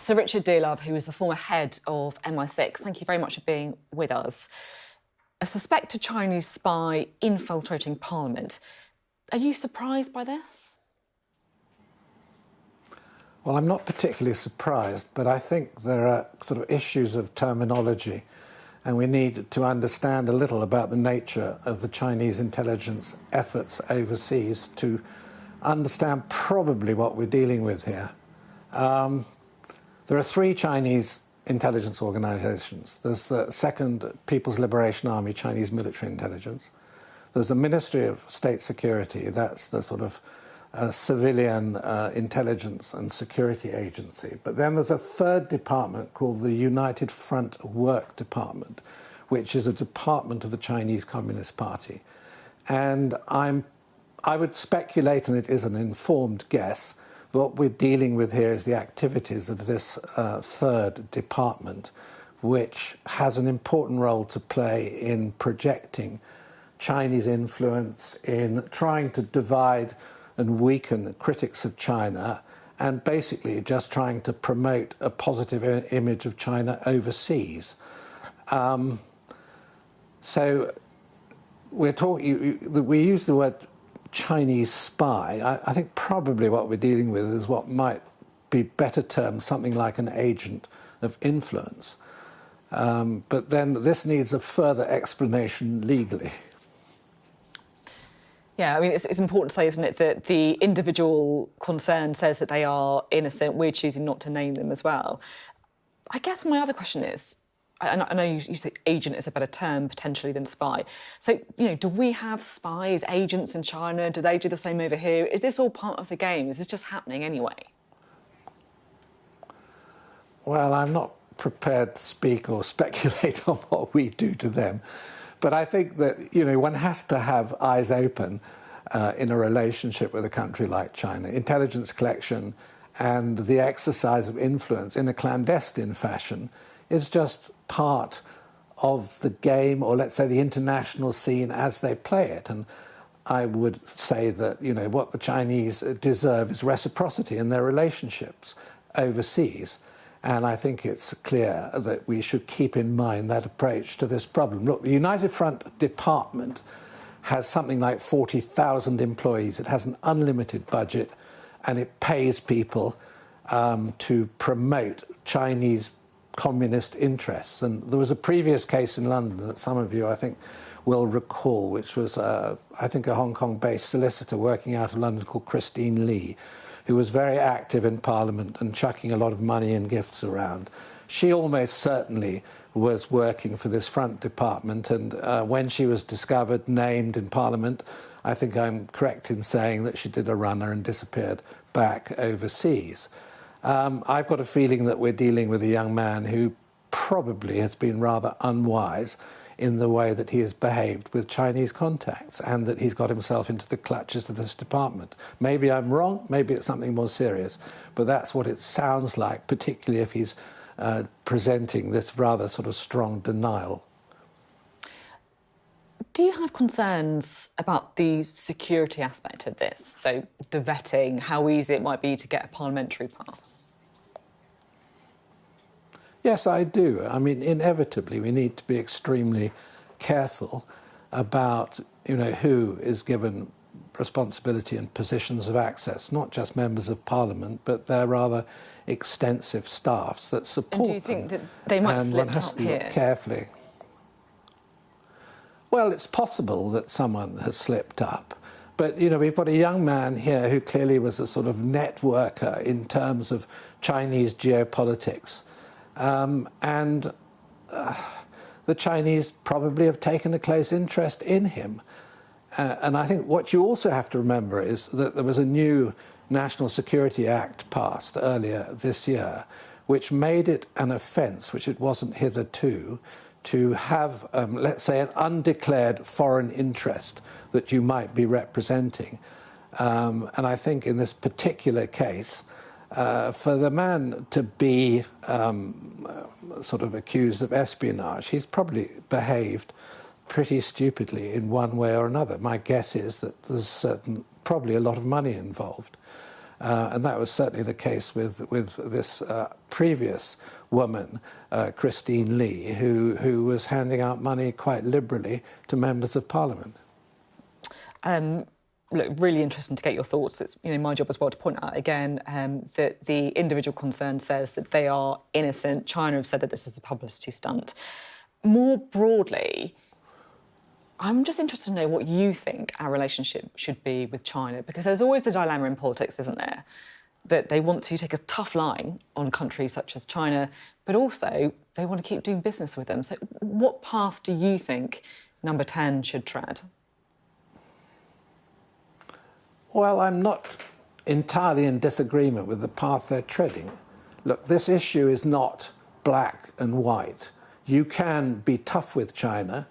So Richard Dearlove, who is the former head of MI6, thank you very much for being with us. A suspected Chinese spy infiltrating Parliament. Are you surprised by this? Well, I'm not particularly surprised, but I think there are sort of issues of terminology, and we need to understand a little about the nature of the Chinese intelligence efforts overseas to understand probably what we're dealing with here. There are three Chinese intelligence organizations. There's the Second People's Liberation Army, Chinese military intelligence. There's the Ministry of State Security, that's the sort of civilian intelligence and security agency. But then there's a third department called the United Front Work Department, which is a department of the Chinese Communist Party. And I would speculate, and it is an informed guess, what we're dealing with here is the activities of this third department, which has an important role to play in projecting Chinese influence, in trying to divide and weaken critics of China, and basically just trying to promote a positive image of China overseas. So we use the word Chinese spy. I think probably what we're dealing with is what might be better termed something like an agent of influence. But then this needs a further explanation legally. Yeah, I mean, it's important to say, isn't it, that the individual concerned says that they are innocent. We're choosing not to name them as well. I guess my other question is, I know you say agent is a better term potentially than spy. So, do we have spies, agents in China? Do they do the same over here? Is this all part of the game? Is this just happening anyway? Well, I'm not prepared to speak or speculate on what we do to them. But I think that, one has to have eyes open in a relationship with a country like China. Intelligence collection and the exercise of influence in a clandestine fashion is just part of the game, or let's say the international scene as they play it. And I would say that, what the Chinese deserve is reciprocity in their relationships overseas. And I think it's clear that we should keep in mind that approach to this problem. Look, the United Front Department has something like 40,000 employees. It has an unlimited budget, and it pays people to promote Chinese communist interests. And there was a previous case in London that some of you, I think, will recall, which was, I think, a Hong Kong-based solicitor working out of London called Christine Lee, who was very active in Parliament and chucking a lot of money and gifts around. She almost certainly was working for this front department, and when she was discovered, named in Parliament, I think I'm correct in saying that she did a runner and disappeared back overseas. I've got a feeling that we're dealing with a young man who probably has been rather unwise in the way that he has behaved with Chinese contacts, and that he's got himself into the clutches of this department. Maybe I'm wrong, maybe it's something more serious, but that's what it sounds like, particularly if he's presenting this rather sort of strong denial. Do you have concerns about the security aspect of this? So the vetting, how easy it might be to get a parliamentary pass? Yes, I do. I mean, inevitably, we need to be extremely careful about, who is given responsibility and positions of access, not just members of Parliament, but their rather extensive staffs that support them. And do you think that they might slip up here? Look carefully. Well, it's possible that someone has slipped up. But, we've got a young man here who clearly was a sort of networker in terms of Chinese geopolitics. And the Chinese probably have taken a close interest in him. And I think what you also have to remember is that there was a new National Security Act passed earlier this year, which made it an offence, which it wasn't hitherto, to have, let's say, an undeclared foreign interest that you might be representing. And I think in this particular case, for the man to be sort of accused of espionage, he's probably behaved pretty stupidly in one way or another. My guess is that there's probably a lot of money involved. And that was certainly the case with this previous woman, Christine Lee, who was handing out money quite liberally to members of parliament. Look, really interesting to get your thoughts. It's my job as well to point out again that the individual concern says that they are innocent. China have said that this is a publicity stunt. More broadly, I'm just interested to know what you think our relationship should be with China, because there's always the dilemma in politics, isn't there? That they want to take a tough line on countries such as China, but also they want to keep doing business with them. So what path do you think Number 10 should tread? Well, I'm not entirely in disagreement with the path they're treading. Look, this issue is not black and white. You can be tough with China,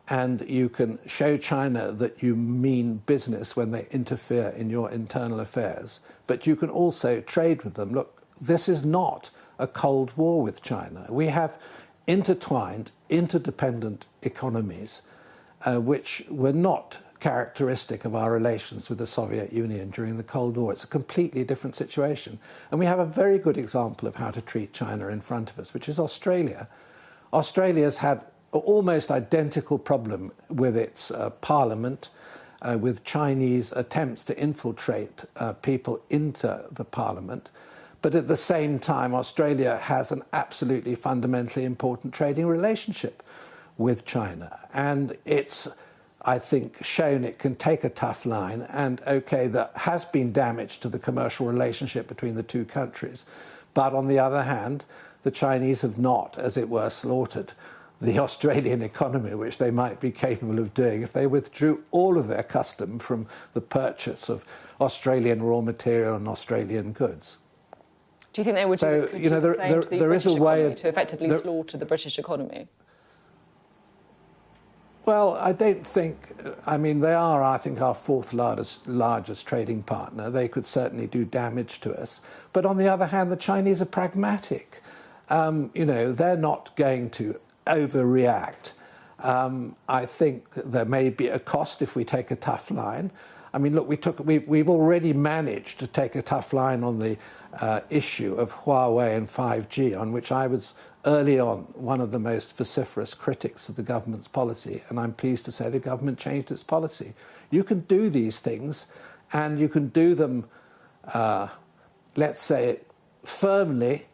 and you can show China that you mean business when they interfere in your internal affairs, but you can also trade with them. Look, this is not a Cold War with China. We have intertwined, interdependent economies, which were not characteristic of our relations with the Soviet Union during the Cold War. It's a completely different situation. And we have a very good example of how to treat China in front of us, which is Australia. Australia's had an almost identical problem with its parliament, with Chinese attempts to infiltrate people into the parliament. But at the same time, Australia has an absolutely fundamentally important trading relationship with China. And it's, I think, shown it can take a tough line. And OK, there has been damage to the commercial relationship between the two countries. But on the other hand, the Chinese have not, as it were, slaughtered the Australian economy, which they might be capable of doing if they withdrew all of their custom from the purchase of Australian raw material and Australian goods. Do you think they would do the same to the British economy, to effectively slaughter the British economy? Well, I don't think. I mean, they are, I think, our fourth largest trading partner. They could certainly do damage to us. But on the other hand, the Chinese are pragmatic. They're not going to overreact. I think there may be a cost if we take a tough line. I mean, look, we've already managed to take a tough line on the issue of Huawei and 5G, on which I was early on one of the most vociferous critics of the government's policy, and I'm pleased to say the government changed its policy. You can do these things, and you can do them, let's say, firmly,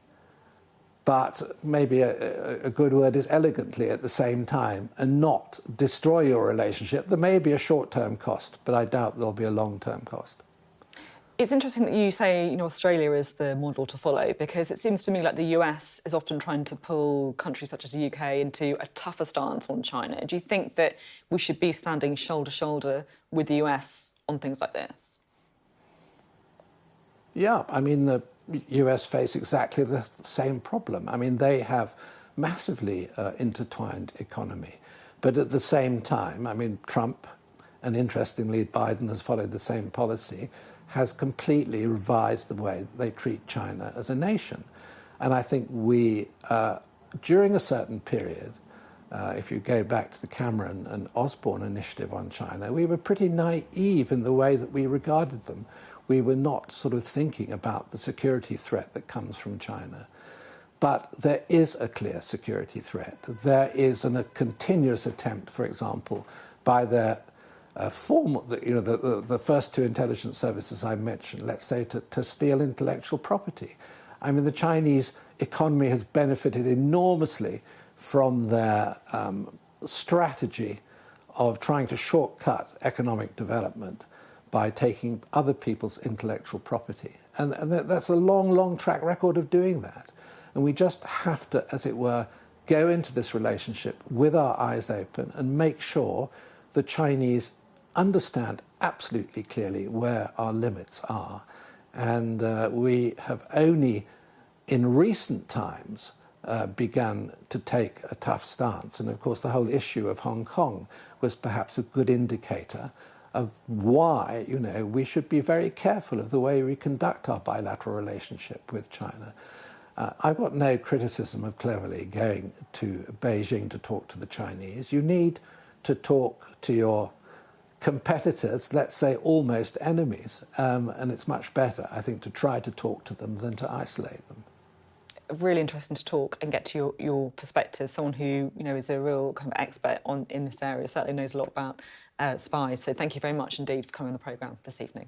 but maybe a good word is elegantly at the same time, and not destroy your relationship. There may be a short-term cost, but I doubt there'll be a long-term cost. It's interesting that you say Australia is the model to follow, because it seems to me like the US is often trying to pull countries such as the UK into a tougher stance on China. Do you think that we should be standing shoulder to shoulder with the US on things like this? Yeah, I mean, the US face exactly the same problem. I mean, they have massively intertwined economy. But at the same time, I mean, Trump, and interestingly, Biden has followed the same policy, has completely revised the way they treat China as a nation. And I think we, during a certain period, if you go back to the Cameron and Osborne initiative on China, we were pretty naive in the way that we regarded them. We were not sort of thinking about the security threat that comes from China. But there is a clear security threat. There is a continuous attempt, for example, by their the first two intelligence services I mentioned, let's say, to steal intellectual property. I mean, the Chinese economy has benefited enormously from their strategy of trying to shortcut economic development by taking other people's intellectual property. And that's a long, long track record of doing that. And we just have to, as it were, go into this relationship with our eyes open and make sure the Chinese understand absolutely clearly where our limits are. And we have only in recent times begun to take a tough stance. And of course, the whole issue of Hong Kong was perhaps a good indicator of why, we should be very careful of the way we conduct our bilateral relationship with China. I've got no criticism of cleverly going to Beijing to talk to the Chinese. You need to talk to your competitors, let's say almost enemies, and it's much better, I think, to try to talk to them than to isolate them. Really interesting to talk and get to your perspective. Someone who is a real kind of expert in this area, certainly knows a lot about spies. So thank you very much indeed for coming on the programme this evening.